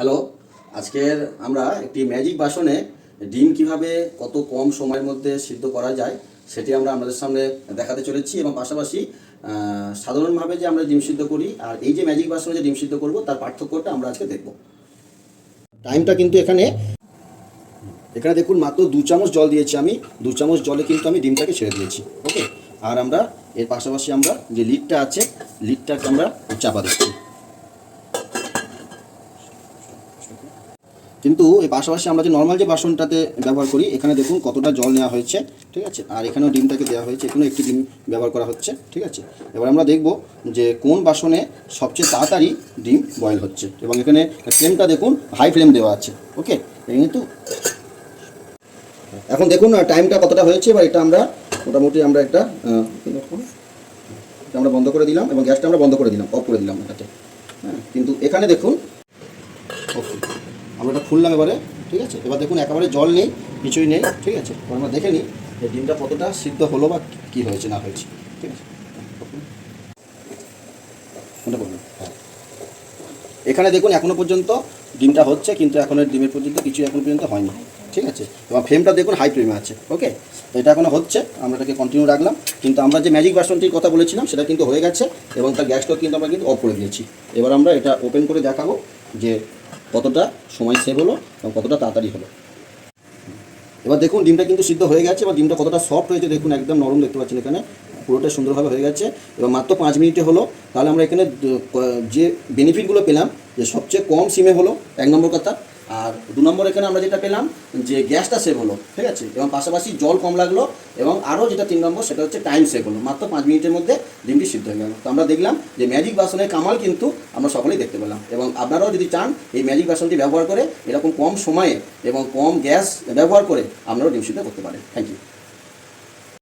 Hello, আজকের আমরা একটি ম্যাজিক বাসনে ডিম কিভাবে কত কম সময়ের মধ্যে সিদ্ধ করা যায় সেটি আমরা আপনাদের সামনে দেখাতে চলেছি এবং পাশাপাশি সাধারণভাবে যে আমরা ডিম সিদ্ধ করি আর এই যে ম্যাজিক বাসনে যে ডিম সিদ্ধ করব তার পার্থক্যটা আমরা আজকে দেখব। টাইমটা কিন্তু এখানে দেখুন মাত্র 2 চামচ জল দিয়েছি আমি। 2 চামচ জলে কিন্তু আমি ডিমটাকে ছেড়ে দিয়েছি। ওকে, আর আমরা এর পাশাপাশি আমরা যে লিডটা আছে লিডটাকে আমরা চাপা দিচ্ছি। কিন্তু এই পাশাপাশি আমরা যে নর্মাল যে বাসনটাতে ব্যবহার করি এখানে দেখুন কতটা জল নেওয়া হয়েছে, ঠিক আছে। আর এখানেও ডিমটাকে দেওয়া হয়েছে, এখানেও একটি ডিম ব্যবহার করা হচ্ছে, ঠিক আছে। এবার আমরা দেখব যে কোন বাসনে সবচেয়ে তাড়াতাড়ি ডিম বয়েল হচ্ছে এবং এখানে ফ্লেমটা দেখুন হাই ফ্লেম দেওয়া আছে। ওকে, কিন্তু এখন দেখুন টাইমটা কতটা হয়েছে। এবার এটা আমরা মোটামুটি আমরা এটা আমরা বন্ধ করে দিলাম এবং গ্যাসটা আমরা বন্ধ করে দিলাম, অফ করে দিলাম এটাতে। হ্যাঁ, কিন্তু এখানে দেখুন ওকে আমরা এটা খুললাম এবারে, ঠিক আছে। এবার দেখুন একেবারে জল নেই, কিছুই নেই, ঠিক আছে। এবার আমরা দেখে নিই যে ডিমটা কতটা সিদ্ধ হলো বা কী হয়েছে না হয়েছে, ঠিক আছে। এখানে দেখুন এখনও পর্যন্ত ডিমটা হচ্ছে, কিন্তু এখনের ডিমের পর্যন্ত কিছু এখন পর্যন্ত হয়নি, ঠিক আছে। এবং ফ্লেমটা দেখুন হাই ফ্লেমে আছে। ওকে, তো এটা এখনও হচ্ছে, আমরা এটাকে কন্টিনিউ রাখলাম। কিন্তু আমরা যে ম্যাজিক বাসনটির কথা বলেছিলাম সেটা কিন্তু হয়ে গেছে এবং তার গ্যাসটাও কিন্তু আমরা কিন্তু অফ করে দিয়েছি। এবার আমরা এটা ওপেন করে দেখাবো যে কতটা সময় সেভ হলো এবং কতটা তাড়াতাড়ি হলো। এবার দেখুন ডিমটা কিন্তু সিদ্ধ হয়ে গেছে এবং ডিমটা কতটা সফট হয়েছে দেখুন, একদম নরম দেখতে পাচ্ছেন এখানে, পুরোটা সুন্দরভাবে হয়ে গেছে এবং মাত্র 5 মিনিটে হলো। তাহলে আমরা এখানে যে বেনিফিটগুলো পেলাম যে সবচেয়ে কম সিমে হলো 1 নম্বর কথা, আর 2 নম্বর এখানে আমরা যেটা পেলাম যে গ্যাসটা সেভ হলো, ঠিক আছে, এবং পাশাপাশি জল কম লাগলো এবং আরও যেটা 3 নম্বর সেটা হচ্ছে টাইম সেভ হলো। মাত্র 5 মিনিটের মধ্যে ডিমটি সিদ্ধ হয়ে গেল। তো আমরা দেখলাম যে ম্যাজিক বাসনের কামাল কিন্তু আমরা সকলেই দেখতে পেলাম এবং আপনারাও যদি চান এই ম্যাজিক বাসনটি ব্যবহার করে এরকম কম সময়ে এবং কম গ্যাস ব্যবহার করে আপনারাও ডিম সিদ্ধ করতে পারেন। Thank you.